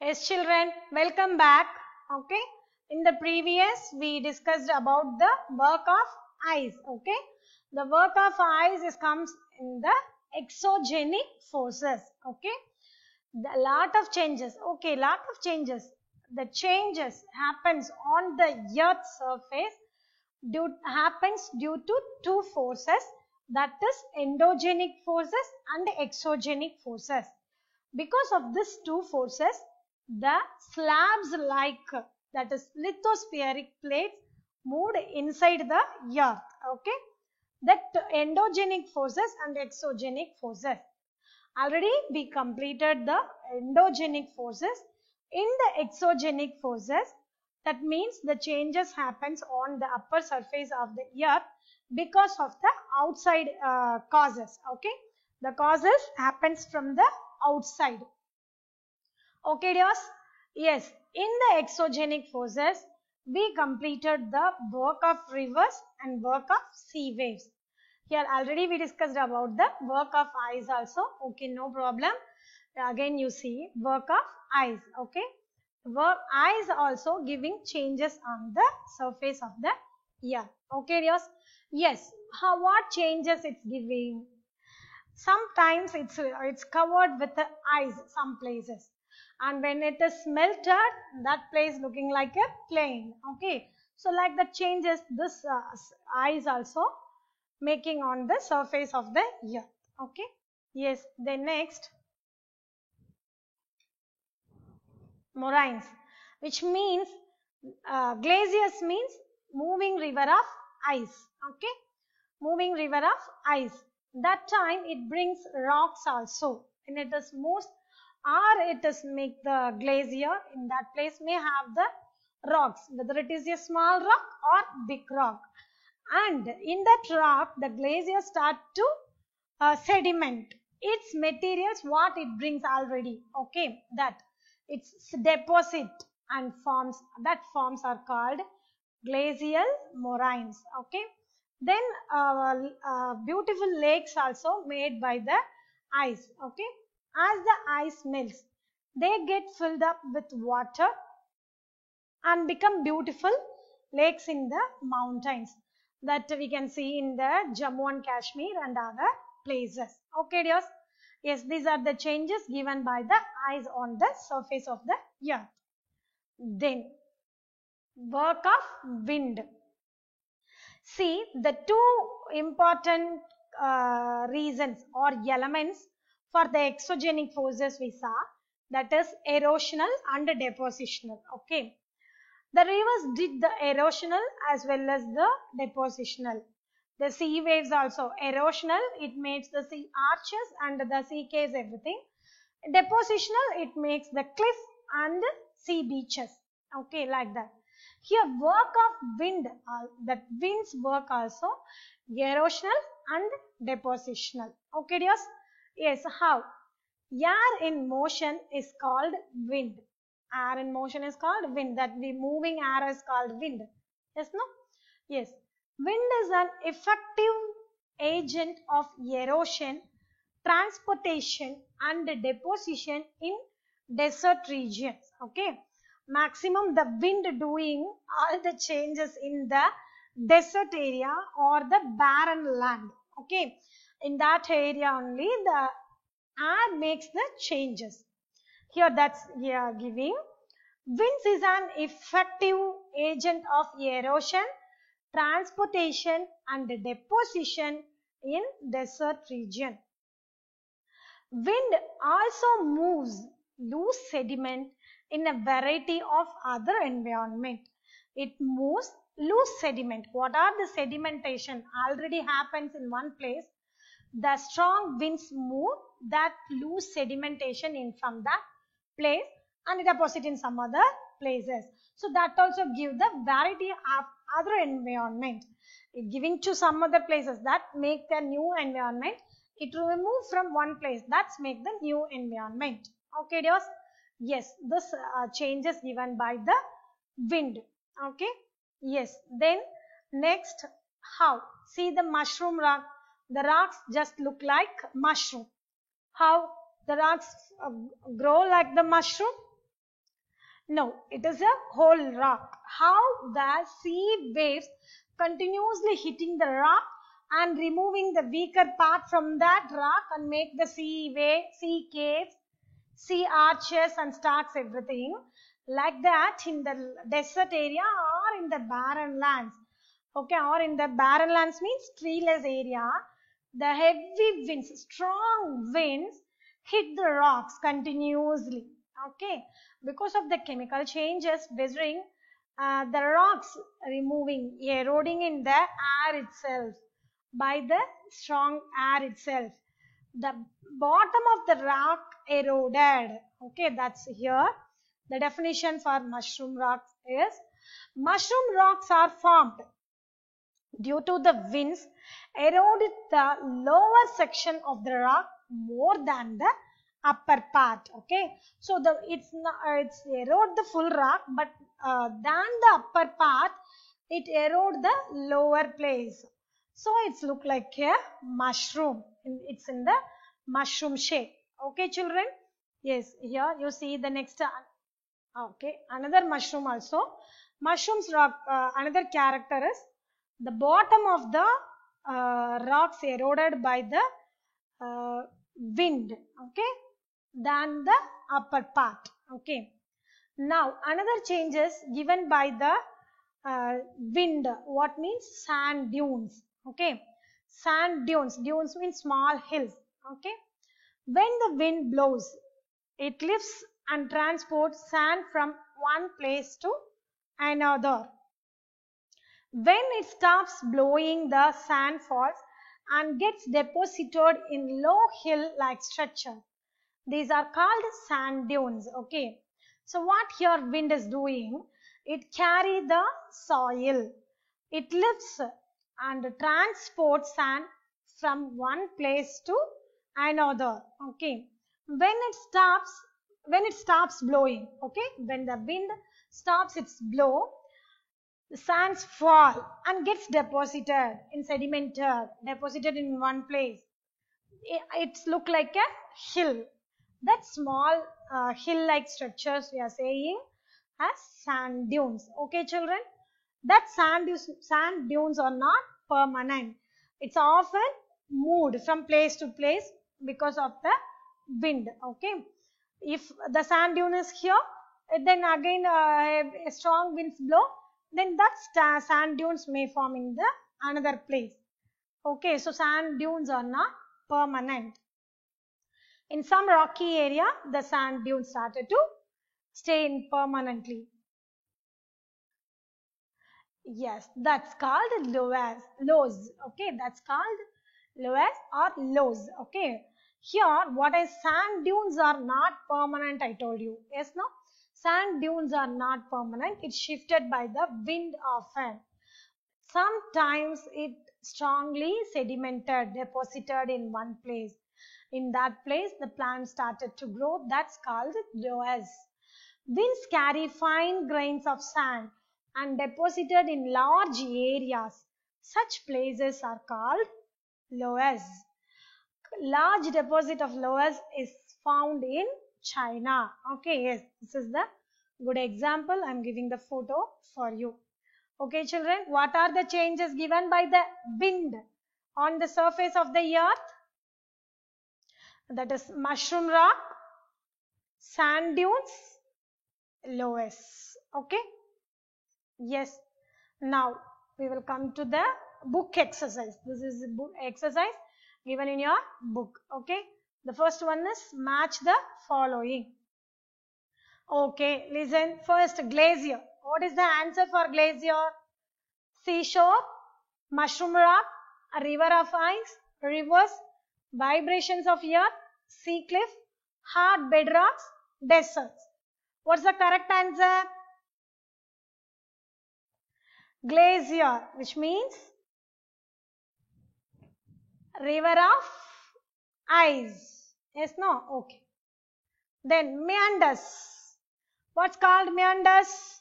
Yes, children, welcome back. Okay, in the previous we discussed about the work of eyes. Okay, the work of eyes comes in the exogenic forces. Okay, the lot of changes. Okay, lot of changes. The changes happens on the Earth's surface happens due to two forces, that is endogenic forces and exogenic forces. Because of these two forces, the slabs like that is lithospheric plates moved inside the earth. Okay, that endogenic forces and exogenic forces. Already we completed the endogenic forces. In the exogenic forces, that means the changes happens on the upper surface of the earth because of the outside causes. Okay, the causes happens from the outside. Okay, dears? Yes, in the exogenic forces, we completed the work of rivers and work of sea waves. Here already we discussed about the work of ice also. Okay, no problem. Again you see work of ice. Okay, work ice also giving changes on the surface of the earth. Okay, dears? Yes, what changes it's giving? Sometimes it's covered with the ice some places, and when it is melted, that place looking like a plain. Okay, so like that changes this ice also making on the surface of the earth. Okay, yes. Then next, moraines, which means glaciers means moving river of ice. Okay, moving river of ice. That time it brings rocks also, and it is most or it is make the glacier in that place may have the rocks, whether it is a small rock or big rock, and in that rock the glacier start to sediment its materials what it brings already. Okay, that its deposit and forms are called glacial moraines. Okay, then beautiful lakes also made by the ice. Okay, as the ice melts, they get filled up with water and become beautiful lakes in the mountains that we can see in the Jammu and Kashmir and other places. Okay, dears? Yes, these are the changes given by the ice on the surface of the earth. Then, work of wind. See, the two important reasons or elements for the exogenic forces we saw, that is erosional and depositional. Okay, the rivers did the erosional as well as the depositional. The sea waves also erosional, it makes the sea arches and the sea caves everything. Depositional, it makes the cliff and sea beaches. Okay, like that. Here work of wind, that winds work also erosional and depositional. Okay, dears? Yes, how? Air in motion is called wind. Air in motion is called wind. That the moving air is called wind. Yes, no? Yes. Wind is an effective agent of erosion, transportation and deposition in desert regions. Okay. Maximum the wind doing all the changes in the desert area or the barren land. Okay. In that area only the air makes the changes. Here that's giving. Winds is an effective agent of erosion, transportation and deposition in desert region. Wind also moves loose sediment in a variety of other environment. It moves loose sediment. What are the sedimentation? Already happens in one place. The strong winds move that loose sedimentation in from that place and deposit in some other places. So that also gives the variety of other environment. It giving to some other places that make the new environment. It will remove from one place, that's make the new environment. Okay, dears? Yes, this changes given by the wind. Okay, yes. Then next, how? See the mushroom rock. The rocks just look like mushroom. How the rocks grow like the mushroom? No, it is a whole rock. How? The sea waves continuously hitting the rock and removing the weaker part from that rock and make the sea caves, sea arches and starts everything. Like that in the desert area or in the barren lands. Okay, or in the barren lands means treeless area. The heavy winds, strong winds hit the rocks continuously. Okay, because of the chemical changes weathering the rocks, removing, eroding in the air itself by the strong air itself. The bottom of the rock eroded. Okay, that's here. The definition for mushroom rocks is mushroom rocks are formed due to the winds eroded the lower section of the rock more than the upper part. Okay, so it's erode the full rock, but than the upper part it erode the lower place. So it's look like a mushroom. It's in the mushroom shape. Okay, children. Yes, here you see the next. Okay, another mushroom also. Mushrooms rock. Another character is the bottom of the rocks eroded by the wind. Okay, than the upper part. Okay. Now another changes given by the wind. What means? Sand dunes. Okay, sand dunes. Dunes means small hills. Okay, when the wind blows, it lifts and transports sand from one place to another. When it stops blowing, the sand falls and gets deposited in low hill-like structure. These are called sand dunes. Okay, so what here wind is doing? It carries the soil. It lifts and transports sand from one place to another. Okay, when it stops blowing, okay, when the wind stops its blow, the sands fall and gets deposited in deposited in one place. It's look like a hill. That small hill-like structures we are saying as sand dunes. Okay, children. That sand dunes are not permanent. It's often moved from place to place because of the wind. Okay. If the sand dune is here, then again a strong winds blow, then that sand dunes may form in the another place. Okay, so sand dunes are not permanent. In some rocky area, the sand dunes started to stay in permanently. Yes, that's called lows. Okay, that's called loess or lows. Okay, here what is sand dunes are not permanent, I told you. Yes, no? Sand dunes are not permanent. It's shifted by the wind often. Sometimes it strongly sedimented, deposited in one place. In that place, the plant started to grow. That's called loess. Winds carry fine grains of sand and deposited in large areas. Such places are called loess. Large deposit of loess is found in China. Okay, yes, this is the good example. I am giving the photo for you. Okay, children, what are the changes given by the wind on the surface of the earth? That is mushroom rock, sand dunes, loess. Okay. Yes. Now we will come to the book exercise. This is the book exercise given in your book. Okay. The first one is match the following. Okay. Listen. First, glacier. What is the answer for glacier? Seashore, mushroom rock, a river of ice, rivers, vibrations of earth, sea cliff, hard bedrocks, deserts. What's the correct answer? Glacier, which means river of ice. Yes, no? Okay. Then meanders. What's called meanders?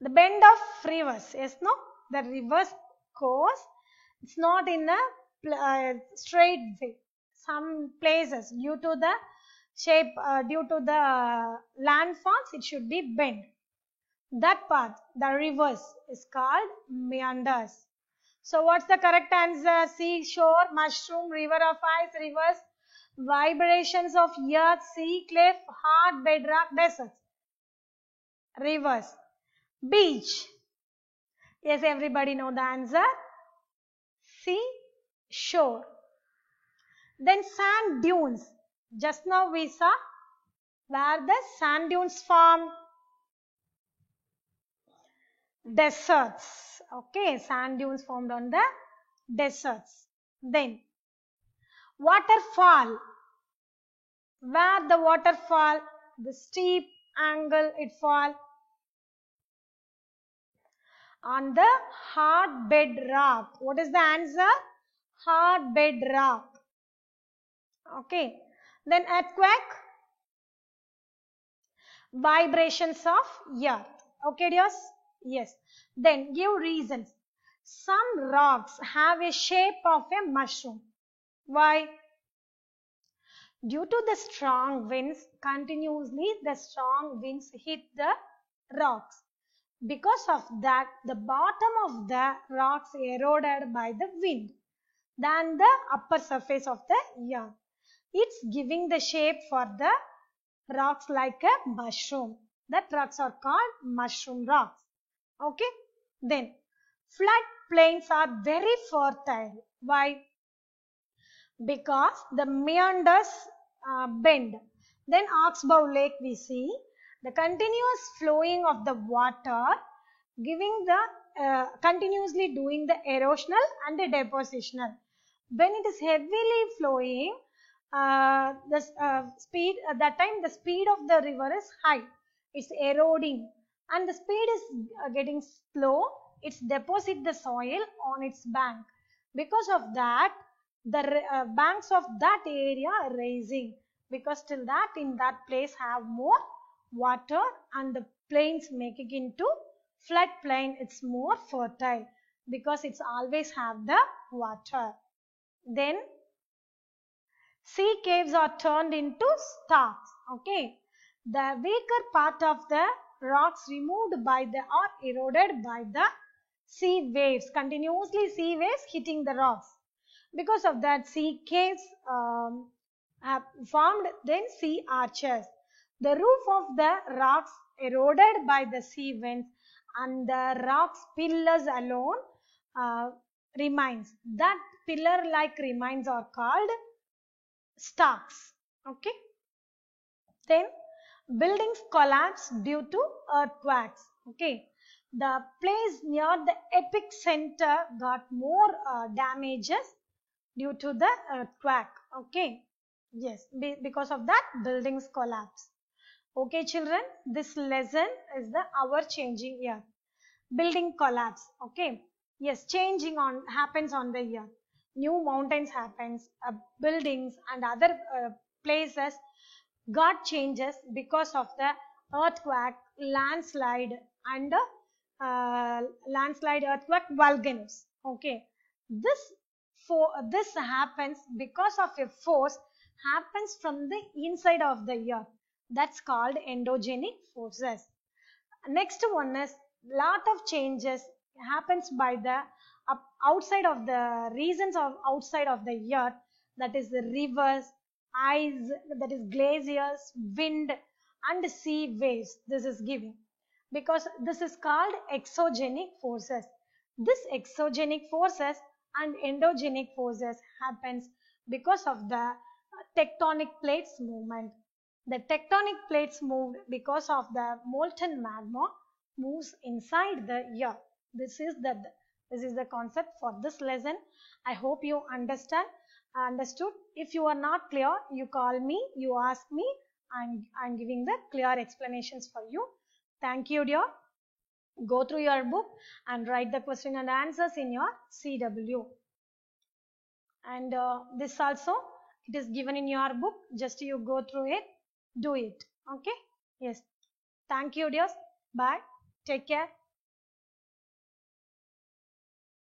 The bend of rivers. Yes, no? The river's course, it's not in a straight way. Some places, due to the shape due to the landforms, it should be bent. That path, the rivers, is called meanders. So what's the correct answer? Seashore, mushroom, river of ice, rivers, vibrations of earth, sea, cliff, hard bedrock, deserts. Rivers. Beach. Yes, everybody know the answer. Sea, shore. Then sand dunes. Just now we saw where the sand dunes form. Deserts. Okay, sand dunes formed on the deserts. Then waterfall. Where the waterfall, the steep angle it fall on the hard bedrock. What is the answer? Hard bedrock. Okay. Then earthquake, vibrations of earth. Okay, dears? Yes. Then give reasons. Some rocks have a shape of a mushroom. Why? Due to the strong winds, continuously the strong winds hit the rocks. Because of that, the bottom of the rocks eroded by the wind than the upper surface of the earth. It's giving the shape for the rocks like a mushroom. That rocks are called mushroom rocks. Okay. Then flood plains are very fertile. Why? Because the meanders bend. Then Oxbow Lake we see the continuous flowing of the water giving the continuously doing the erosional and the depositional. When it is heavily flowing, the speed at that time the speed of the river is high. It's eroding, and the speed is getting slow. It's deposit the soil on its bank. Because of that, the banks of that area are raising, because till that in that place have more water, and the plains making into flood plain, it's more fertile because it's always have the water. Then sea caves are turned into stars. Okay, the weaker part of the rocks removed by the or eroded by the sea waves, continuously sea waves hitting the rocks. Because of that, sea caves have formed, then sea arches. The roof of the rocks eroded by the sea winds, and the rocks pillars alone remains. That pillar like remains are called stacks. Okay. Then buildings collapse due to earthquakes. Okay. The place near the epicenter got more damages due to the earthquake. Okay. Yes, because of that buildings collapse. Okay, children, this lesson is the our changing earth. Building collapse. Okay. Yes, changing on happens on the earth. New mountains happens, buildings and other places got changes because of the earthquake, landslide and landslide, earthquake, volcanoes. Okay, this happens because of a force happens from the inside of the earth. That's called endogenic forces. Next one is lot of changes happens by the outside of the reasons of outside of the earth, that is the rivers, ice, that is glaciers, wind and sea waves. This is giving, because this is called exogenic forces. This exogenic forces and endogenic forces happens because of the tectonic plates movement. The tectonic plates moved because of the molten magma moves inside the earth. This is the concept for this lesson. I hope you understood. If you are not clear, you call me, you ask me, and I'm giving the clear explanations for you. Thank you, dear. Go through your book and write the question and answers in your CW. And this also, it is given in your book. Just you go through it, do it. Okay? Yes. Thank you, dears. Bye. Take care.